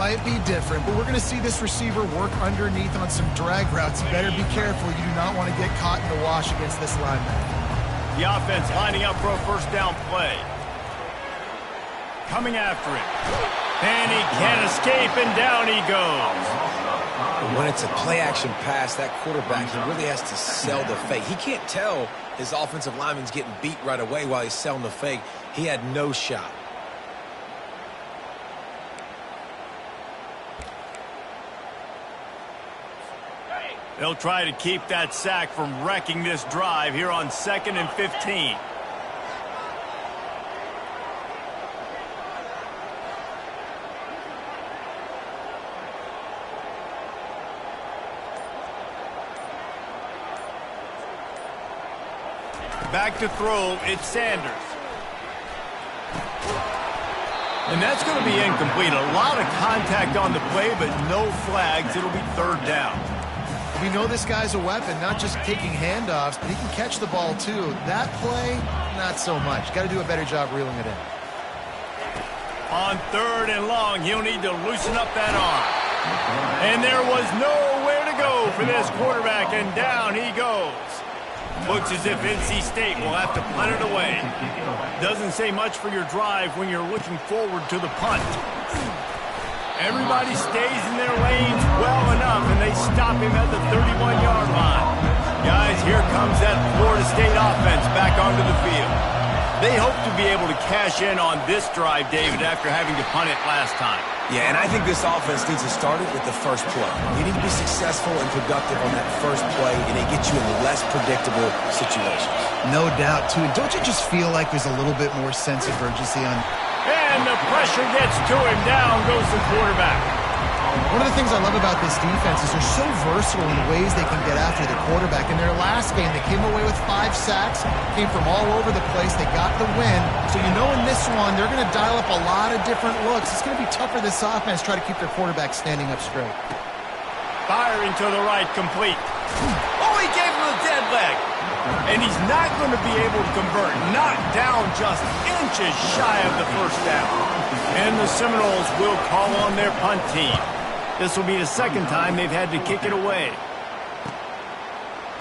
might be different, but we're going to see this receiver work underneath on some drag routes. You better be careful. You do not want to get caught in the wash against this lineman. The offense lining up for a first down play. Coming after it. And he can't escape, and down he goes. When it's a play-action pass, that quarterback, he really has to sell the fake. He can't tell his offensive lineman's getting beat right away while he's selling the fake. He had no shot. They'll try to keep that sack from wrecking this drive here on 2nd and 15. Back to throw, it's Sanders. And that's going to be incomplete. A lot of contact on the play, but no flags. It'll be 3rd down. We know this guy's a weapon, not just taking handoffs, but he can catch the ball too. That play, not so much. Got to do a better job reeling it in. On 3rd and long, he'll need to loosen up that arm. And there was nowhere to go for this quarterback, and down he goes. Looks as if NC State will have to punt it away. Doesn't say much for your drive when you're looking forward to the punt. Everybody stays in their lanes well enough, and they stop him at the 31-yard line. Guys, here comes that Florida State offense back onto the field. They hope to be able to cash in on this drive, David, after having to punt it last time. Yeah, and I think this offense needs to start it with the first play. You need to be successful and productive on that first play, and it gets you in less predictable situations. No doubt, too. And don't you just feel like there's a little bit more sense of urgency on... And the pressure gets to him. Down goes the quarterback. One of the things I love about this defense is they're so versatile in the ways they can get after the quarterback. In their last game, they came away with 5 sacks, came from all over the place. They got the win. So you know in this one, they're going to dial up a lot of different looks. It's going to be tough for this offense to try to keep their quarterback standing up straight. Firing to the right, complete. Oh, he gave him a dead leg. And he's not going to be able to convert. Knocked down just inches shy of the first down. And the Seminoles will call on their punt team. This will be the 2nd time they've had to kick it away.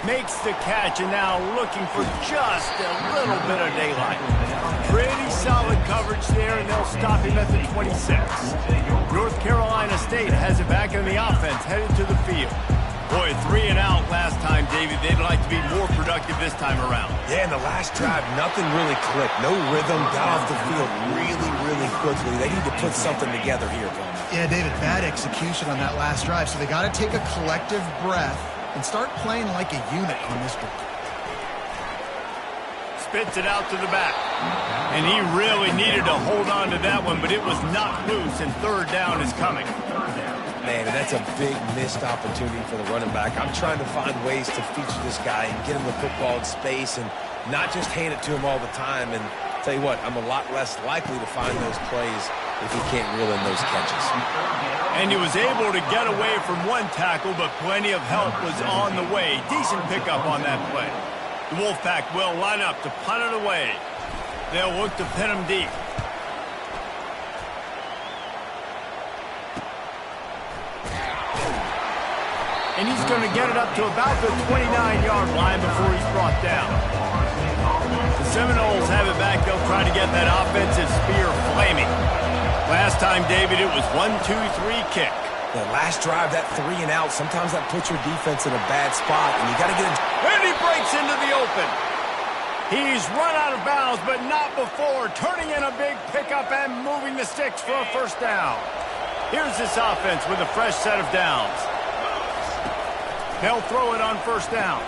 Makes the catch, and now looking for just a little bit of daylight. Pretty solid coverage there, and they'll stop him at the 26. North Carolina State has it back in the offense, headed to the field. Boy, 3 and out last time, David. They'd like to be more productive this time around. Yeah, in the last drive, nothing really clicked. No rhythm, got off the field really quickly. They need to put something together here, Coleman. Yeah, David, bad execution on that last drive. So they got to take a collective breath and start playing like a unit on this one. Spits it out to the back. And he really needed to hold on to that one, but it was knocked loose, and 3rd down is coming. Man, and that's a big missed opportunity for the running back. I'm trying to find ways to feature this guy and get him the football in space and not just hand it to him all the time. And tell you what, I'm a lot less likely to find those plays if he can't reel in those catches. And he was able to get away from one tackle, but plenty of help was on the way. Decent pickup on that play. The Wolfpack will line up to punt it away. They'll look to pin him deep. And he's going to get it up to about the 29-yard line before he's brought down. The Seminoles have it back. They'll try to get that offensive spear flaming. Last time, David, it was 1-2-3 kick. The last drive, that 3 and out, sometimes that puts your defense in a bad spot, and you got to get it. And he breaks into the open. He's run out of bounds, but not before. Turning in a big pickup and moving the sticks for a first down. Here's this offense with a fresh set of downs. They'll throw it on first down.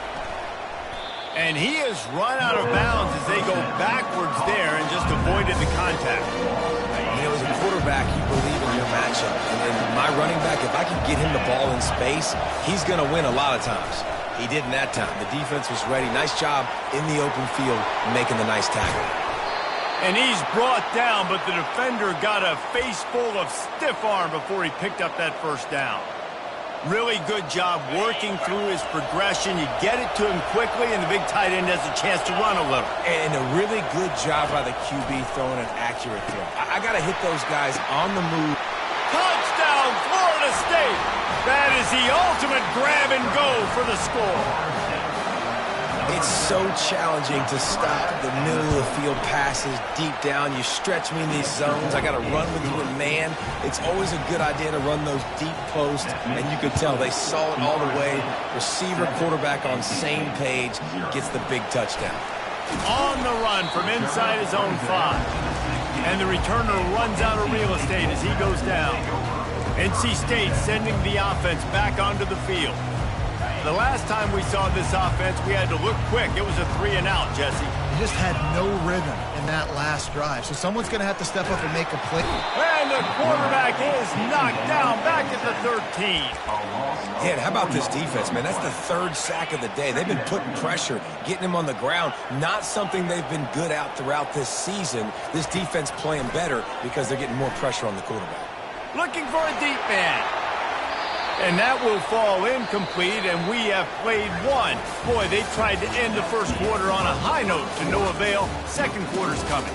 And he has run out of bounds as they go backwards there and just avoided the contact. You know, as a quarterback, you believe in your matchup. And my running back, if I can get him the ball in space, he's going to win a lot of times. He did in that time. The defense was ready. Nice job in the open field making the nice tackle. And he's brought down, but the defender got a face full of stiff arm before he picked up that first down. Really good job working through his progression. You get it to him quickly, and the big tight end has a chance to run a little. And a really good job by the QB throwing an accurate throw. I got to hit those guys on the move. Touchdown, That is the ultimate grab and go for the score. It's so challenging to stop the middle of the field passes deep down. You stretch me in these zones. I got to run with you in man. It's always a good idea to run those deep posts, and you could tell they saw it all the way. Receiver, quarterback on same page, gets the big touchdown. On the run from inside his own 5. And the returner runs out of real estate as he goes down. NC State sending the offense back onto the field. The last time we saw this offense, we had to look quick. It was a 3-and-out, Jesse. They just had no rhythm in that last drive. So someone's going to have to step up and make a play. And the quarterback is knocked down back at the 13. Yeah, how about this defense, man? That's the 3rd sack of the day. They've been putting pressure, getting him on the ground. Not something they've been good at throughout this season. This defense playing better because they're getting more pressure on the quarterback. Looking for a deep man. And that will fall incomplete, and we have played one. Boy, they tried to end the first quarter on a high note to no avail. Second quarter's coming.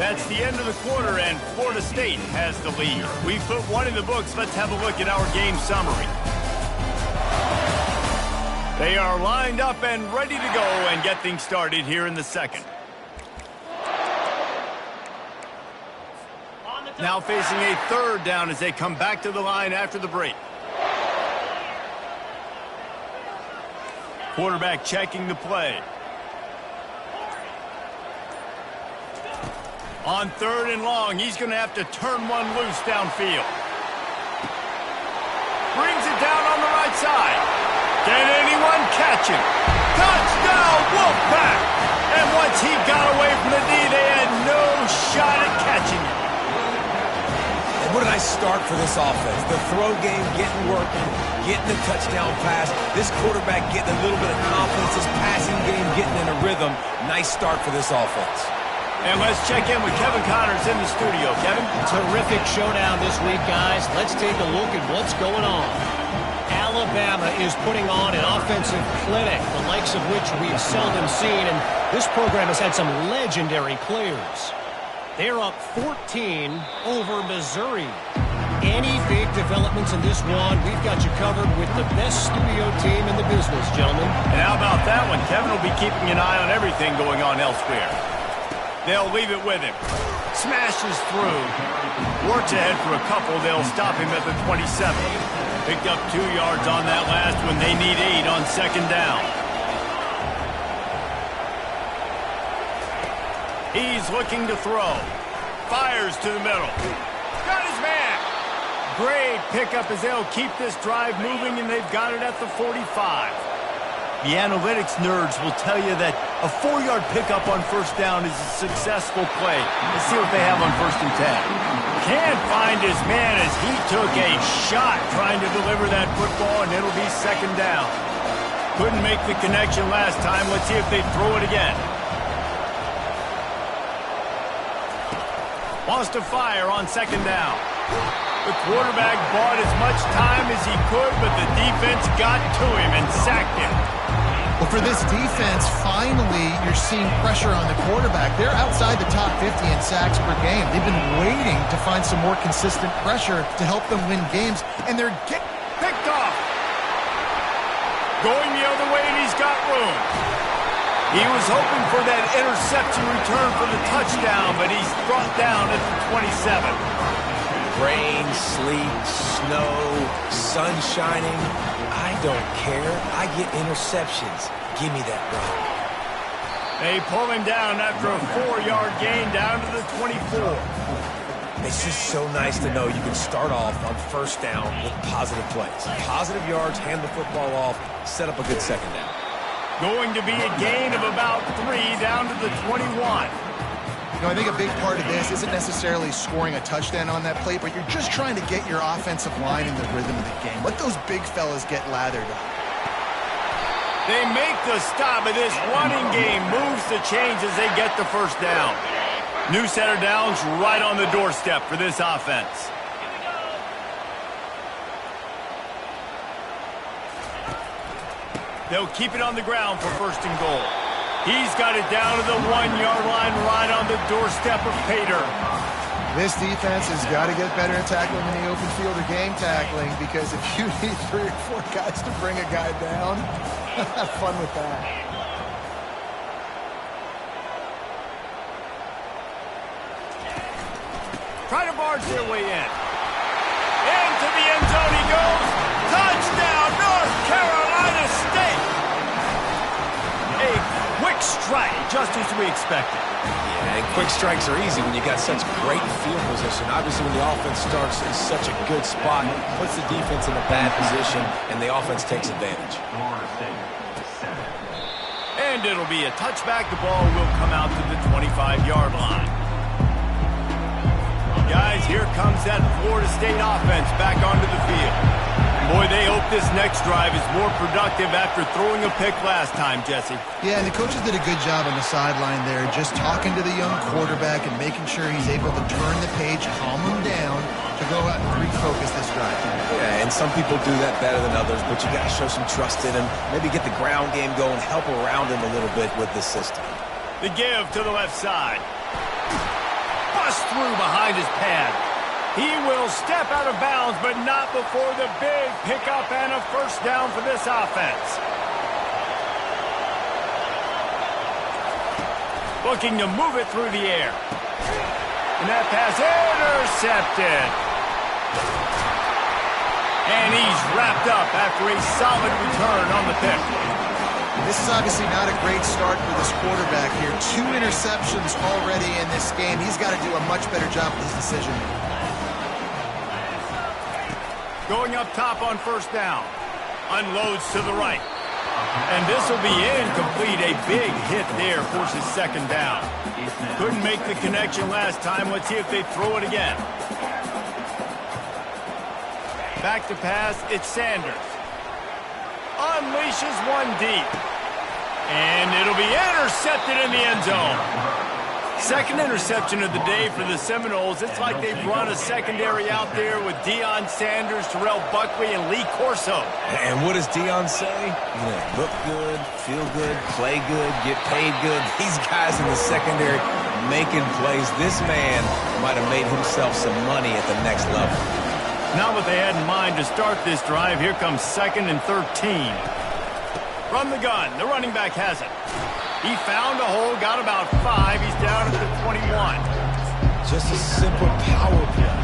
That's the end of the quarter, and Florida State has the lead. We put one in the books. Let's have a look at our game summary. They are lined up and ready to go and get things started here in the second. Now facing a 3rd down as they come back to the line after the break. Quarterback checking the play. On 3rd and long, he's going to have to turn one loose downfield. Brings it down on the right side. Can anyone catch him? Touchdown, Wolfpack! And once he got away from the D, they had no shot at catching him. And what a nice start for this offense. The throw game getting working, getting the touchdown pass. This quarterback getting a little bit of confidence. This passing game getting in a rhythm. Nice start for this offense. And let's check in with Kevin Connors in the studio. Kevin? Terrific showdown this week, guys. Let's take a look at what's going on. Alabama is putting on an offensive clinic, the likes of which we've seldom seen, and this program has had some legendary players. They're up 14 over Missouri. Any big developments in this one, we've got you covered with the best studio team in the business, gentlemen. And how about that one? Kevin will be keeping an eye on everything going on elsewhere. They'll leave it with him. Smashes through. Works ahead for a couple. They'll stop him at the 27. Picked up 2 yards on that last one. They need 8 on 2nd down. He's looking to throw. Fires to the middle. Got his man. Great pickup as they'll keep this drive moving, and they've got it at the 45. The analytics nerds will tell you that a 4-yard pickup on 1st down is a successful play. Let's see what they have on 1st and 10. Can't find his man as he took a shot trying to deliver that football, and it'll be 2nd down. Couldn't make the connection last time. Let's see if they throw it again. Wants to fire on 2nd down. The quarterback bought as much time as he could, but the defense got to him and sacked him. Well, for this defense, finally, you're seeing pressure on the quarterback. They're outside the top 50 in sacks per game. They've been waiting to find some more consistent pressure to help them win games, and they're getting picked off. Going the other way, and he's got room. He was hoping for that interception return for the touchdown, but he's brought down at the 27. Rain, sleet, snow, sun shining. I don't care. I get interceptions. Give me that rock. They pull him down after a 4-yard gain down to the 24. It's just so nice to know you can start off on 1st down with positive plays. Positive yards, hand the football off, set up a good 2nd down. Going to be a gain of about 3 down to the 21. You know, I think a big part of this isn't necessarily scoring a touchdown on that play, but you're just trying to get your offensive line in the rhythm of the game. Let those big fellas get lathered up. They make the stop, and this running game moves the chains as they get the 1st down. New set of downs right on the doorstep for this offense. They'll keep it on the ground for 1st and goal. He's got it down to the 1-yard line right on the doorstep of Pater. This defense has got to get better at tackling in the open field or game tackling, because if you need 3 or 4 guys to bring a guy down, have fun with that. Try to barge their way in. Into the end zone he goes. Touchdown, North Carolina State. A quick strike, just as we expected. Yeah, and quick strikes are easy when you got such great field position. Obviously, when the offense starts in such a good spot, puts the defense in a bad position, and the offense takes advantage. And it'll be a touchback. The ball will come out to the 25-yard line. Guys, here comes that Florida State offense back onto the field. Boy, they hope this next drive is more productive after throwing a pick last time, Jesse. Yeah, and the coaches did a good job on the sideline there, just talking to the young quarterback and making sure he's able to turn the page, calm him down, to go out and refocus this drive. Yeah, and some people do that better than others, but you got to show some trust in him, maybe get the ground game going, help around him a little bit with this system. The give to the left side. Bust through behind his pad. He will step out of bounds, but not before the big pickup and a first down for this offense. Looking to move it through the air. And that pass intercepted. And he's wrapped up after a solid return on the pick. This is obviously not a great start for this quarterback here. 2 interceptions already in this game. He's got to do a much better job with his decision. Going up top on first down. Unloads to the right. And this will be incomplete. A big hit there forces second down. Couldn't make the connection last time. Let's see if they throw it again. Back to pass. It's Sanders. Unleashes one deep. And it'll be intercepted in the end zone. Second interception of the day for the Seminoles. It's like they've run a secondary out there with Deion Sanders, Terrell Buckley, and Lee Corso. And what does Deion say? You know, look good, feel good, play good, get paid good. These guys in the secondary making plays. This man might have made himself some money at the next level. Not what they had in mind to start this drive. Here comes 2nd and 13. From the gun, the running back has it. He found a hole, got about 5. He's down at the 21. Just a simple power play.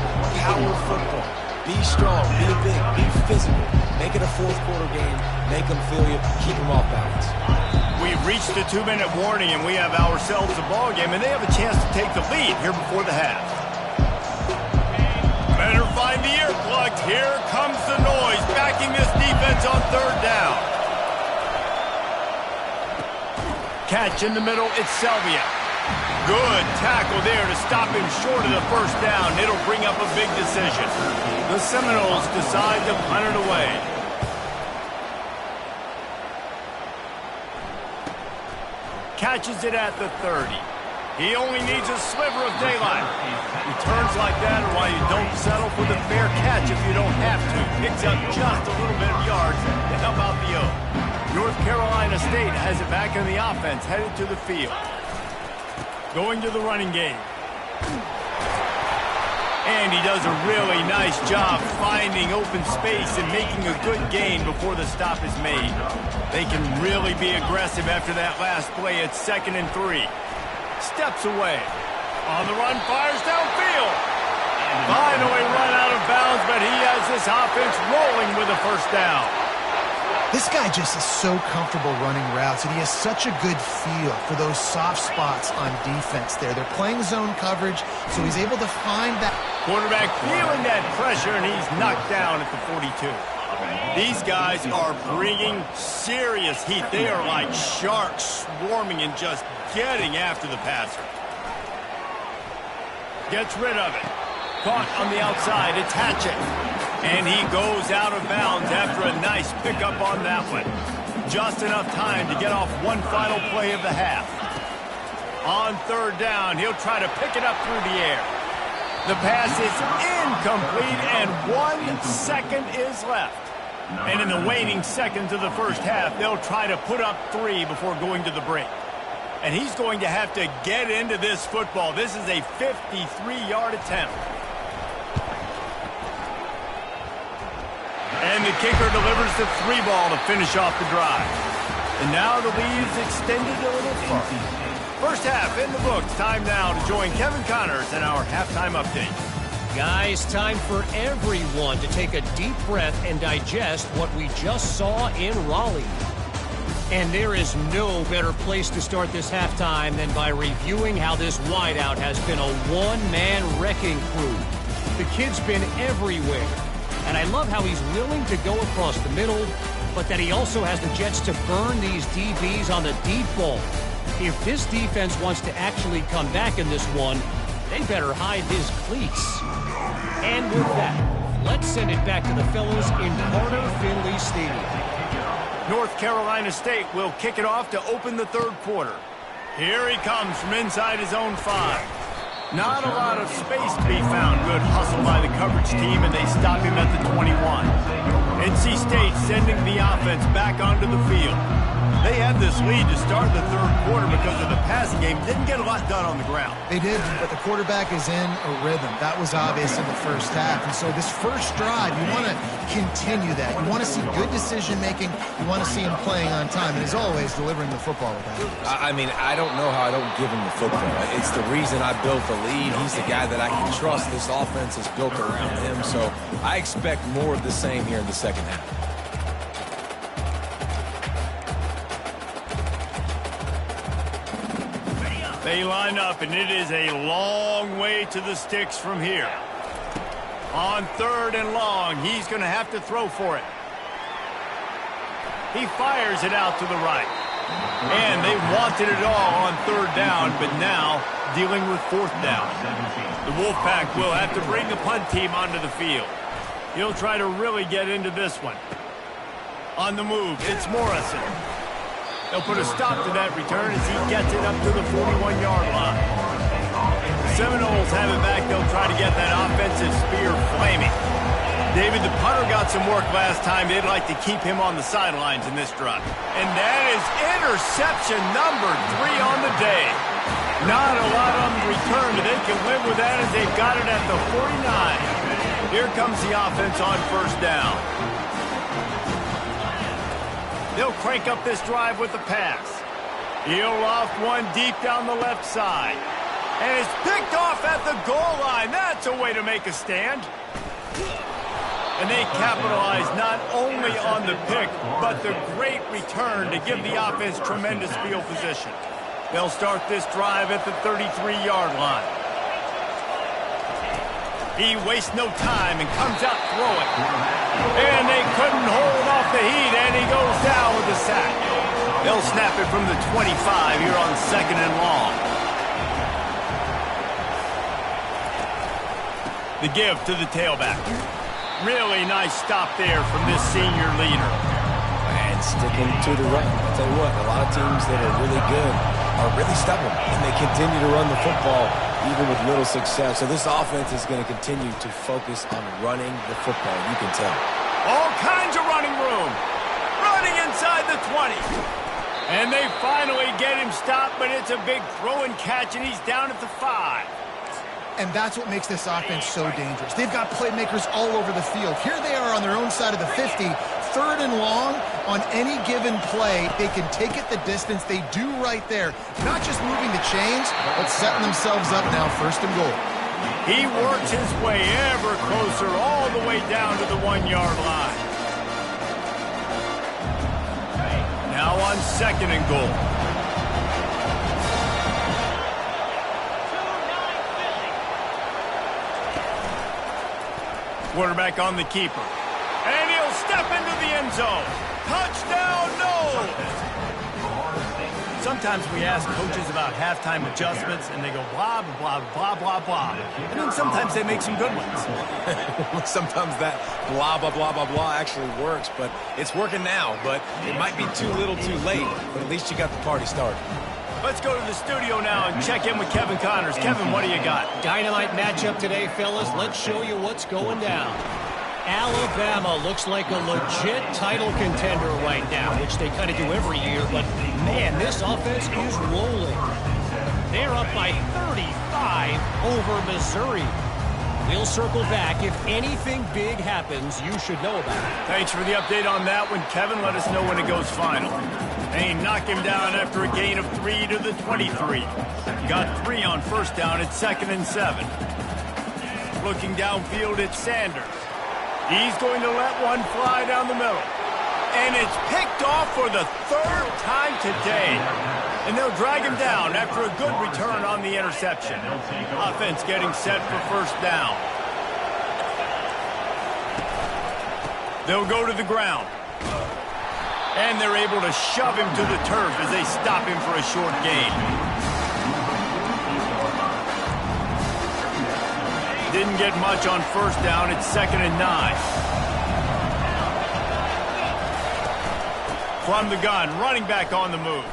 Power football. Be strong, be big, be physical. Make it a fourth-quarter game. Make them feel you. Keep them off balance. We've reached the 2-minute warning, and we have ourselves a ball game, and they have a chance to take the lead here before the half. Better find the earplugs. Here comes the noise, backing this defense on third down. Catch in the middle, it's Selvia. Good tackle there to stop him short of the first down. It'll bring up a big decision. The Seminoles decide to punt it away. Catches it at the 30. He only needs a sliver of daylight. Returns like that are why you don't settle for the fair catch if you don't have to. Picks up just a little bit of yards to help out the O. North Carolina State has it back in the offense, headed to the field. Going to the running game. And he does a really nice job finding open space and making a good gain before the stop is made. They can really be aggressive after that last play. It's 2nd and 3. Steps away. On the run, fires downfield. Finally run out of bounds, but he has this offense rolling with a first down. This guy just is so comfortable running routes, and he has such a good feel for those soft spots on defense there. They're playing zone coverage, so he's able to find that. Quarterback feeling that pressure, and he's knocked down at the 42. These guys are bringing serious heat. They are like sharks swarming and just getting after the passer. Gets rid of it. Caught on the outside. It's Hatchett. And he goes out of bounds after a nice pickup on that one. Just enough time to get off one final play of the half. On third down, he'll try to pick it up through the air. The pass is incomplete, and 1 second is left. And in the waning seconds of the first half, they'll try to put up 3 before going to the break. And he's going to have to get into this football. This is a 53-yard attempt. And the kicker delivers the 3-ball to finish off the drive. And now the lead is extended a little further. First half in the books. Time now to join Kevin Connors in our halftime update. Guys, time for everyone to take a deep breath and digest what we just saw in Raleigh. And there is no better place to start this halftime than by reviewing how this wideout has been a one-man wrecking crew. The kid's been everywhere. And I love how he's willing to go across the middle, but that he also has the jets to burn these DBs on the deep ball. If this defense wants to actually come back in this one, they better hide his cleats. And with that, let's send it back to the fellas in Carter Finley Stadium. North Carolina State will kick it off to open the third quarter. Here he comes from inside his own 5. Not a lot of space to be found. Good hustle by the coverage team, and they stop him at the 21. NC State sending the offense back onto the field. They had this lead to start the third quarter because of the passing game. Didn't get a lot done on the ground. They did, but the quarterback is in a rhythm. That was obvious in the first half. And so this first drive, you want to continue that. You want to see good decision-making. You want to see him playing on time. And as always, delivering the football with that. I mean, I don't know how I don't give him the football. It's the reason I built the lead. He's the guy that I can trust. This offense is built around him. So I expect more of the same here in the second half. They line up, and it is a long way to the sticks from here. On 3rd and long, he's going to have to throw for it. He fires it out to the right. And they wanted it all on 3rd down, but now dealing with 4th down. The Wolfpack will have to bring the punt team onto the field. He'll try to really get into this one. On the move, it's Morrison. They'll put a stop to that return as he gets it up to the 41-yard line. The Seminoles have it back. They'll try to get that offensive spear flaming. David, the punter got some work last time. They'd like to keep him on the sidelines in this drive. And that is interception number 3 on the day. Not a lot on the return, but they can live with that as they've got it at the 49. Here comes the offense on 1st down. They'll crank up this drive with the pass. He'll loft one deep down the left side. And it's picked off at the goal line. That's a way to make a stand. And they capitalize not only on the pick, but the great return to give the offense tremendous field position. They'll start this drive at the 33-yard line. He wastes no time and comes out throwing. And they couldn't hold off the heat, and he goes down with a sack. They'll snap it from the 25 here on 2nd and long. The give to the tailback. Really nice stop there from this senior leader. And sticking to the run. I'll tell you what, a lot of teams that are really good are really stubborn, and they continue to run the football even with little success. So this offense is going to continue to focus on running the football. You can tell. All kinds of running room. Running inside the 20. And they finally get him stopped, but it's a big throw and catch, and he's down at the 5. And that's what makes this offense so dangerous. They've got playmakers all over the field. Here they are on their own side of the 50. 3rd and long, on any given play, they can take it the distance. They do right there. Not just moving the chains, but setting themselves up now 1st and goal. He works his way ever closer all the way down to the 1-yard line. Now on 2nd and goal. Quarterback on the keeper. And he'll step into the end zone. Touchdown, no! Sometimes we ask coaches about halftime adjustments, and they go blah, blah, blah, blah, blah. And then sometimes they make some good ones. Sometimes that blah, blah, blah, blah, blah actually works, but it's working now. But it might be too little too late, but at least you got the party started. Let's go to the studio now and check in with Kevin Connors. Kevin, what do you got? Dynamite matchup today, fellas. Let's show you what's going down. Alabama looks like a legit title contender right now, which they kind of do every year. But, man, this offense is rolling. They're up by 35 over Missouri. We'll circle back. If anything big happens, you should know about it. Thanks for the update on that one, Kevin. Let us know when it goes final. They knock him down after a gain of 3 to the 23. Got 3 on first down at 2nd and 7. Looking downfield at Sanders. He's going to let one fly down the middle. And it's picked off for the 3rd time today. And they'll drag him down after a good return on the interception. Offense getting set for first down. They'll go to the ground. And they're able to shove him to the turf as they stop him for a short gain. Didn't get much on first down. It's 2nd and 9. From the gun, running back on the move.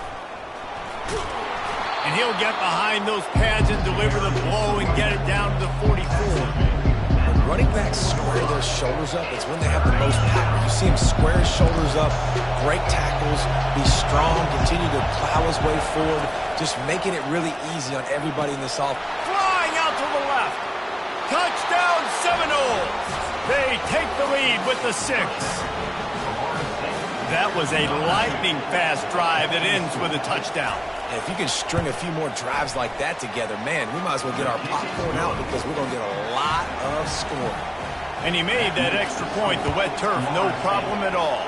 And he'll get behind those pads and deliver the blow and get it down to the 44. When running backs square their shoulders up, it's when they have the most power. You see him square his shoulders up, break tackles, be strong, continue to plow his way forward, just making it really easy on everybody in this offense. Flying out to the left. Touchdown Seminoles. They take the lead with the 6. That was a lightning-fast drive that ends with a touchdown. And if you can string a few more drives like that together, man, we might as well get our popcorn out because we're going to get a lot of scoring. And he made that extra point, the wet turf, no problem at all.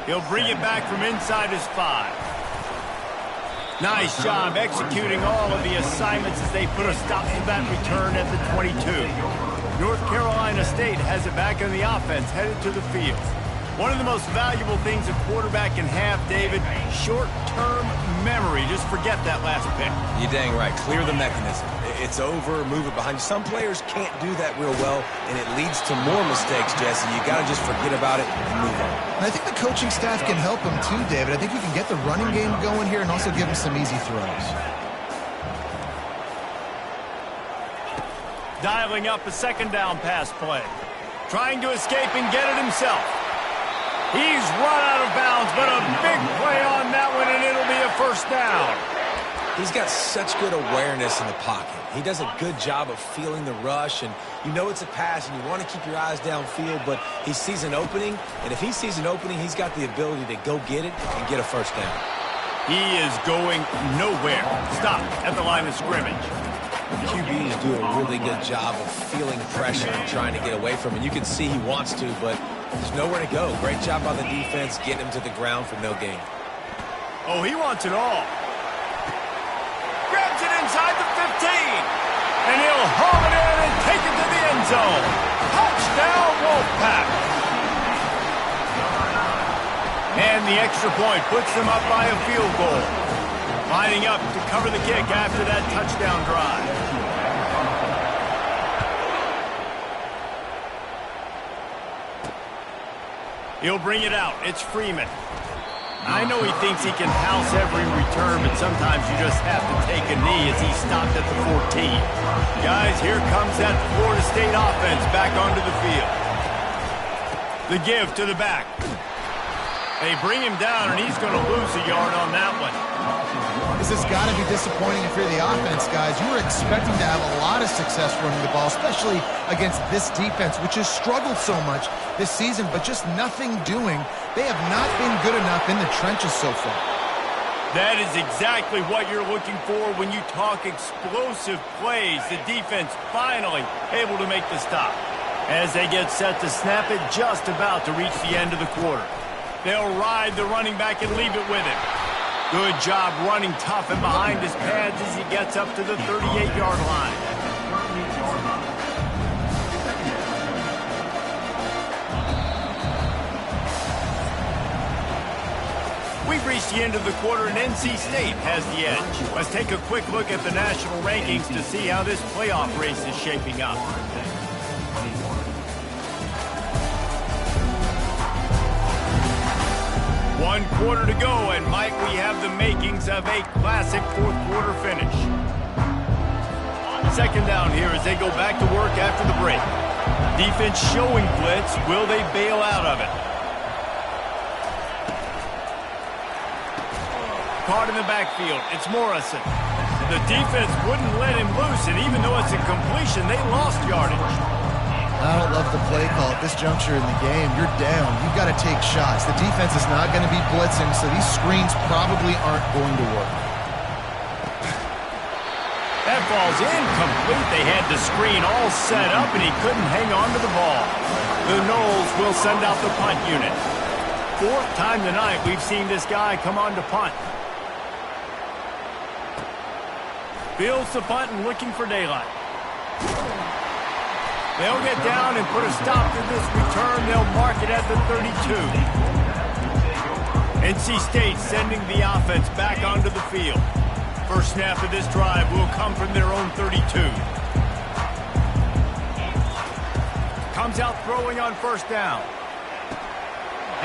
He'll bring it back from inside his 5. Nice job executing all of the assignments as they put a stop to that return at the 22. North Carolina State has it back on the offense, headed to the field. One of the most valuable things a quarterback can have, David, short-term memory. Just forget that last pick. You're dang right. Clear the mechanism. It's over, move it behind you. Some players can't do that real well, and it leads to more mistakes, Jesse. You got to just forget about it and move on. And I think the coaching staff can help him too, David. I think you can get the running game going here and also give him some easy throws. Dialing up a 2nd down pass play. Trying to escape and get it himself. He's run out of bounds, but a big play on that one, and it'll be a first down. He's got such good awareness in the pocket. He does a good job of feeling the rush, and you know it's a pass, and you want to keep your eyes downfield, but he sees an opening, and if he sees an opening, he's got the ability to go get it and get a first down. He is going nowhere. Stop at the line of scrimmage. QBs do a really good job of feeling pressure and trying to get away from it. You can see he wants to, but there's nowhere to go. Great job by the defense getting him to the ground for no gain. Oh, he wants it all. Grabs it inside the 15. And he'll haul it in and take it to the end zone. Touchdown, Wolfpack. And the extra point puts them up by a field goal. Lining up to cover the kick after that touchdown drive. He'll bring it out. It's Freeman. I know he thinks he can house every return, but sometimes you just have to take a knee as he stopped at the 14. Guys, here comes that Florida State offense back onto the field. The give to the back. They bring him down, and he's going to lose a yard on that one. This has got to be disappointing if you're the offense, guys. You were expecting to have a lot of success running the ball, especially against this defense, which has struggled so much this season, but just nothing doing. They have not been good enough in the trenches so far. That is exactly what you're looking for when you talk explosive plays. The defense finally able to make the stop. As they get set to snap it, just about to reach the end of the quarter. They'll ride the running back and leave it with him. Good job running tough and behind his pads as he gets up to the 38-yard line. We've reached the end of the quarter, and NC State has the edge. Let's take a quick look at the national rankings to see how this playoff race is shaping up. One quarter to go, and Mike, we have the makings of a classic fourth quarter finish. 2nd down here as they go back to work after the break. Defense showing blitz. Will they bail out of it? Caught in the backfield. It's Morrison. The defense wouldn't let him loose, and even though it's a completion, they lost yardage. I don't love the play call at this juncture in the game. You're down. You've got to take shots. The defense is not going to be blitzing, so these screens probably aren't going to work. That ball's incomplete. They had the screen all set up, and he couldn't hang on to the ball. The Noles will send out the punt unit. Fourth time tonight we've seen this guy come on to punt. Fields the punt and looking for daylight. They'll get down and put a stop to this return. They'll mark it at the 32. NC State sending the offense back onto the field. First snap of this drive will come from their own 32. Comes out throwing on first down.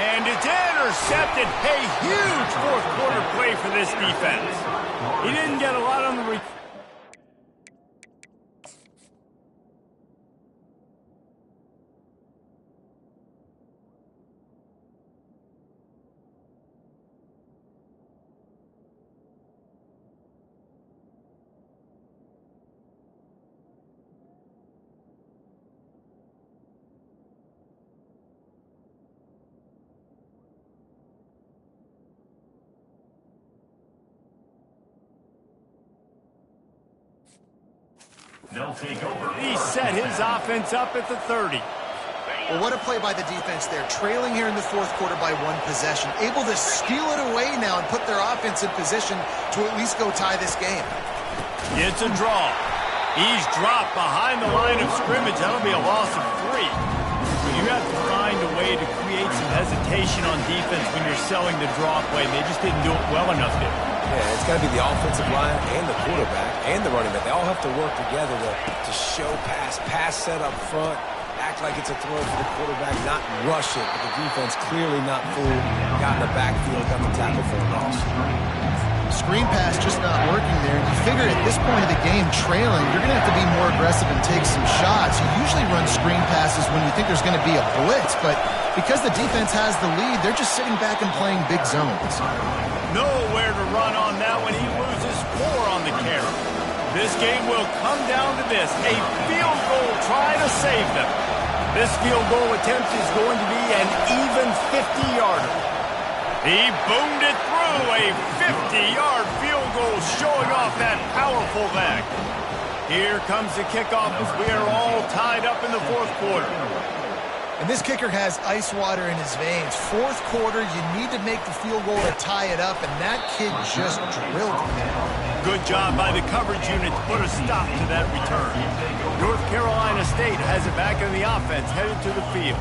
And it's intercepted. A huge fourth quarter play for this defense. He didn't get a lot on the They'll take over. He set his offense up at the 30. Well, what a play by the defense there. Trailing here in the fourth quarter by one possession. Able to steal it away now and put their offense in position to at least go tie this game. It's a draw. He's dropped behind the line of scrimmage. That'll be a loss of 3. But you have to find a way to create some hesitation on defense when you're selling the draw play. They just didn't do it well enough there. Yeah, it's got to be the offensive line and the quarterback and the running back. They all have to work together to show pass set up front, act like it's a throw for the quarterback, not rush it, but the defense clearly not fooled, got in the backfield, got the tackle for a loss. Screen pass just not working there. You figure at this point of the game, trailing, you're going to have to be more aggressive and take some shots. You usually run screen passes when you think there's going to be a blitz, but because the defense has the lead, they're just sitting back and playing big zones. Nowhere to run on that when he loses 4 on the carry. This game will come down to this. A field goal try to save them. This field goal attempt is going to be an even 50-yarder. He boomed it through. A 50-yard field goal showing off that powerful leg. Here comes the kickoff as we are all tied up in the fourth quarter. And this kicker has ice water in his veins. Fourth quarter, you need to make the field goal to tie it up, and that kid just drilled it. Good job by the coverage unit to put a stop to that return. North Carolina State has it back in the offense, headed to the field.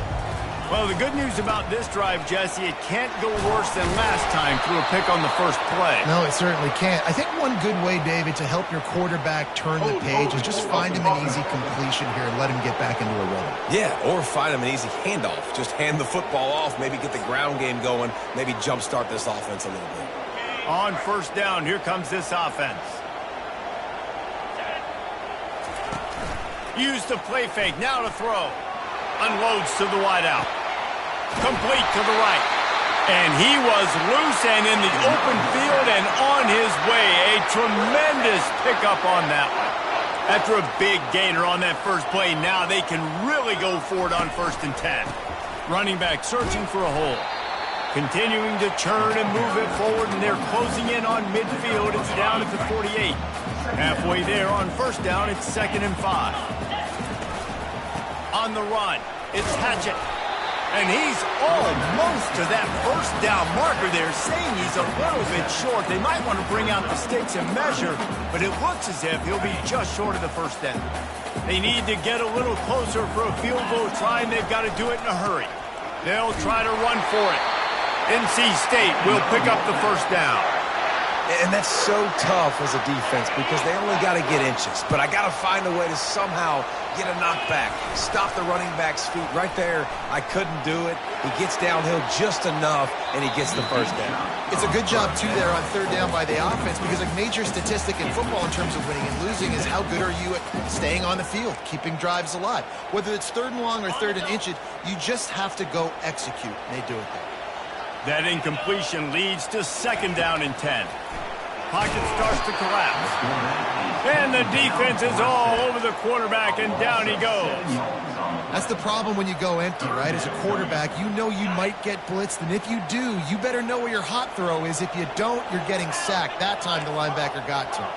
Well, the good news about this drive, Jesse, it can't go worse than last time through a pick on the first play. No, it certainly can't. I think one good way, David, to help your quarterback turn the page is just find him an easy completion here and let him get back into a rhythm. Yeah, or find him an easy handoff. Just hand the football off, maybe get the ground game going, maybe jumpstart this offense a little bit. On first down, here comes this offense. Use the play fake, now to throw. Unloads to the wideout. Complete to the right. And he was loose and in the open field and on his way. A tremendous pickup on that one. After a big gainer on that first play, now they can really go for it on 1st and 10. Running back searching for a hole. Continuing to churn and move it forward, and they're closing in on midfield. It's down at the 48. Halfway there on first down, it's 2nd and 5. On the run, it's Hatchett. And he's almost to that first down marker there, saying he's a little bit short. They might want to bring out the sticks and measure, but it looks as if he'll be just short of the first down. They need to get a little closer for a field goal try, and they've got to do it in a hurry. They'll try to run for it. NC State will pick up the first down. And that's so tough as a defense because they only got to get inches. But I got to find a way to somehow get a knockback, stop the running back's feet. Right there, I couldn't do it. He gets downhill just enough, and he gets the first down. It's a good job, too, there on third down by the offense because a major statistic in football in terms of winning and losing is how good are you at staying on the field, keeping drives alive. Whether it's third and long or third and inches, you just have to go execute, and they do it there. That incompletion leads to second down and 10. Pocket starts to collapse. And the defense is all over the quarterback, and down he goes. That's the problem when you go empty, right? As a quarterback, you know you might get blitzed, and if you do, you better know where your hot throw is. If you don't, you're getting sacked. That time the linebacker got to him.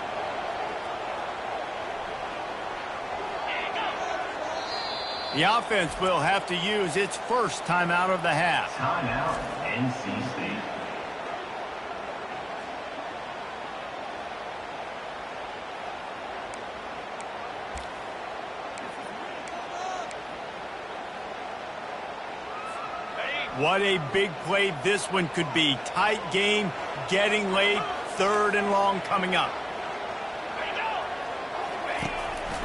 The offense will have to use its first timeout of the half. Timeout, NC State. What a big play this one could be. Tight game, getting late, third and long coming up.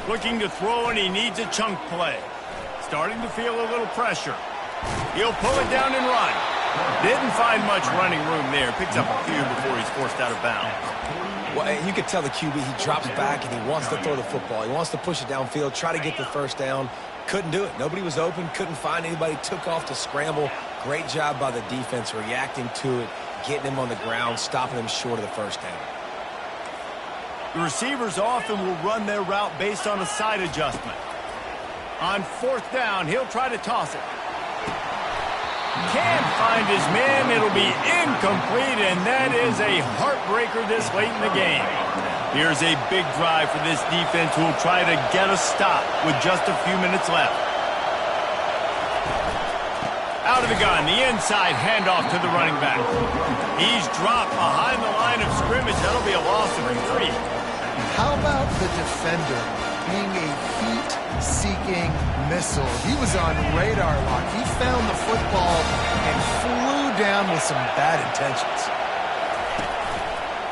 Looking to throw, and he needs a chunk play. Starting to feel a little pressure. He'll pull it down and run. Didn't find much running room there. Picks up a few before he's forced out of bounds. Well, you can tell the QB, he drops back and he wants to throw the football. He wants to push it downfield, try to get the first down. Couldn't do it. Nobody was open, couldn't find anybody, took off to scramble. Great job by the defense reacting to it, getting him on the ground, stopping him short of the first down. The receivers often will run their route based on a side adjustment. On fourth down, he'll try to toss it. Can't find his man. It'll be incomplete, and that is a heartbreaker this late in the game. Here's a big drive for this defense who will try to get a stop with just a few minutes left. Out of the gun, the inside handoff to the running back. He's dropped behind the line of scrimmage. That'll be a loss of 3. How about the defender being a heat-seeking missile? He was on radar lock. He found the football and flew down with some bad intentions.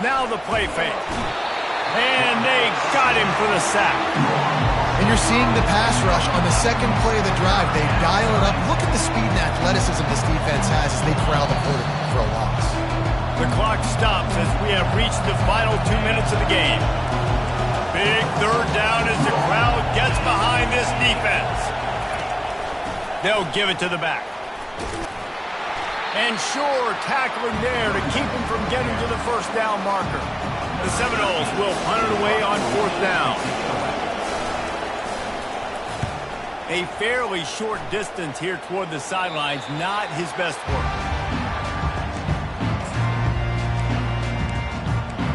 Now the play fake. And they got him for the sack. And you're seeing the pass rush on the second play of the drive. They dial it up. Look at the speed and athleticism this defense has as they corral the quarterback for a loss. The clock stops as we have reached the final 2 minutes of the game. Big third down as the crowd gets behind this defense. They'll give it to the back. And sure, tackling there to keep him from getting to the first down marker. The Seminoles will punt it away on fourth down. A fairly short distance here toward the sidelines, not his best work.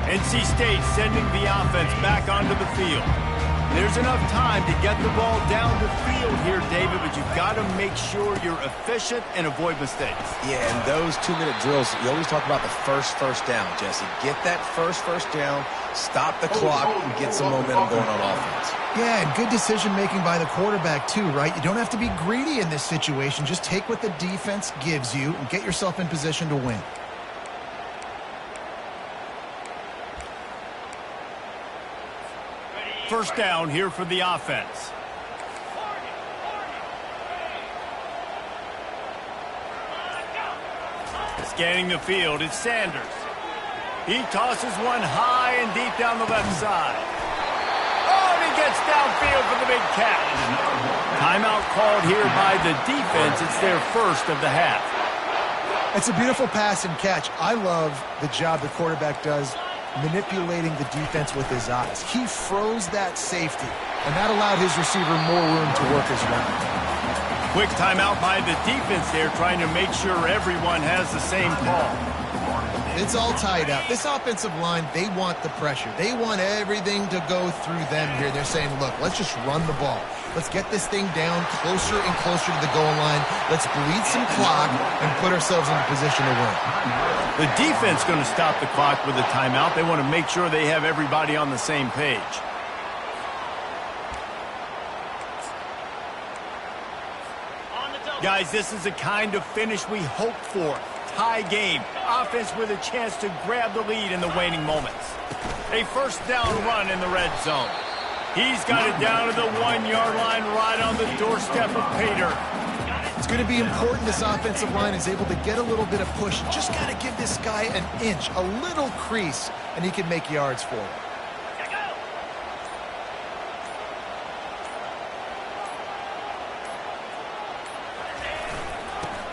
NC State sending the offense back onto the field. There's enough time to get the ball down the field here, David, but you've got to make sure you're efficient and avoid mistakes. Yeah, and those 2-minute drills, you always talk about the first down, Jesse. Get that first down, stop the clock, and get some momentum going on offense. Yeah, and good decision-making by the quarterback, too, right? You don't have to be greedy in this situation. Just take what the defense gives you and get yourself in position to win. First down here for the offense. Scanning the field, it's Sanders. He tosses one high and deep down the left side. Oh, and he gets downfield for the big catch. Timeout called here by the defense. It's their first of the half. It's a beautiful pass and catch. I love the job the quarterback does manipulating the defense with his eyes. He froze that safety, and that allowed his receiver more room to work his route. Quick timeout by the defense there, trying to make sure everyone has the same call. It's all tied up. This offensive line, they want the pressure. They want everything to go through them here. They're saying, look, let's just run the ball. Let's get this thing down closer and closer to the goal line. Let's bleed some clock and put ourselves in a position to win. The defense going to stop the clock with a timeout. They want to make sure they have everybody on the same page. Guys, this is the kind of finish we hope for. tie game. Offense with a chance to grab the lead in the waning moments. A first down run in the red zone. He's got it down to the 1-yard line right on the doorstep of pay dirt. It's going to be important this offensive line is able to get a little bit of push. Just got to give this guy an inch, a little crease, and he can make yards for it.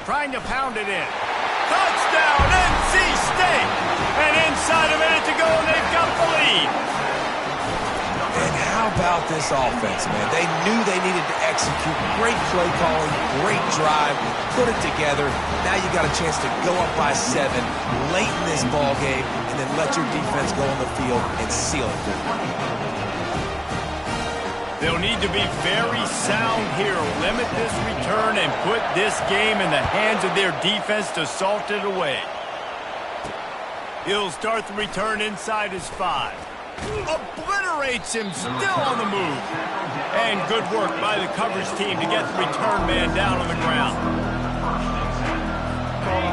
Trying to pound it in. Touchdown, NC State! And inside a minute to go, and they've got the lead. And how about this offense, man? They knew they needed to execute. Great play calling, great drive, put it together. Now you got a chance to go up by 7 late in this ball game, and then let your defense go on the field and seal it. They'll need to be very sound here. Limit this return and put this game in the hands of their defense to salt it away. He'll start the return inside his 5. Obliterates him, still on the move. And good work by the coverage team to get the return man down on the ground.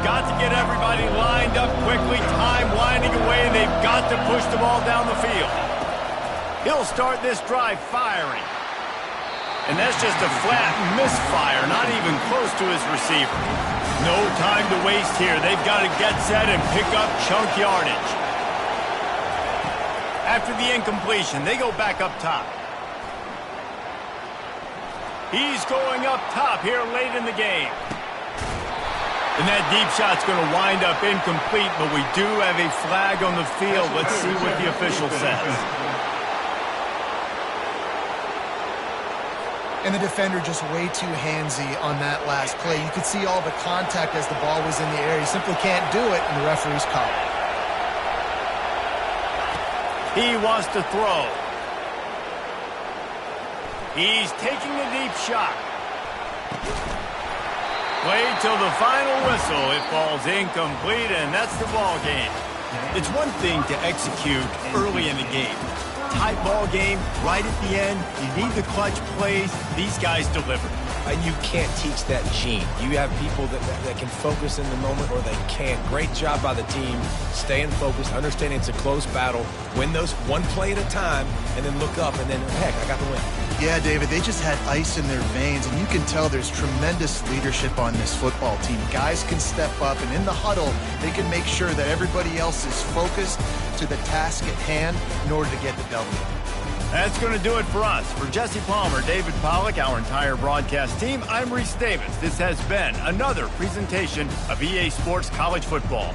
Got to get everybody lined up quickly, time winding away, and they've got to push the ball down the field. He'll start this drive firing. And that's just a flat misfire, not even close to his receiver. No time to waste here. They've got to get set and pick up chunk yardage. After the incompletion, they go back up top. He's going up top here late in the game. And that deep shot's going to wind up incomplete, but we do have a flag on the field. Let's see what the official says. And the defender just way too handsy on that last play. You could see all the contact as the ball was in the air. He simply can't do it, and the referee's called. He wants to throw. He's taking a deep shot. Played till the final whistle. It falls incomplete, and that's the ball game. It's one thing to execute early in the game. Tight ball game, right at the end. You need the clutch plays. These guys deliver. And you can't teach that gene. You have people that can focus in the moment, or they can't. Great job by the team, staying focused, understanding it's a close battle, win those one play at a time, and then look up, and then, heck, I got the win. Yeah, David, they just had ice in their veins, and you can tell there's tremendous leadership on this football team. Guys can step up, and in the huddle, they can make sure that everybody else is focused to the task at hand in order to get the W. That's going to do it for us. For Jesse Palmer, David Pollack, our entire broadcast team, I'm Reese Davis. This has been another presentation of EA Sports College Football.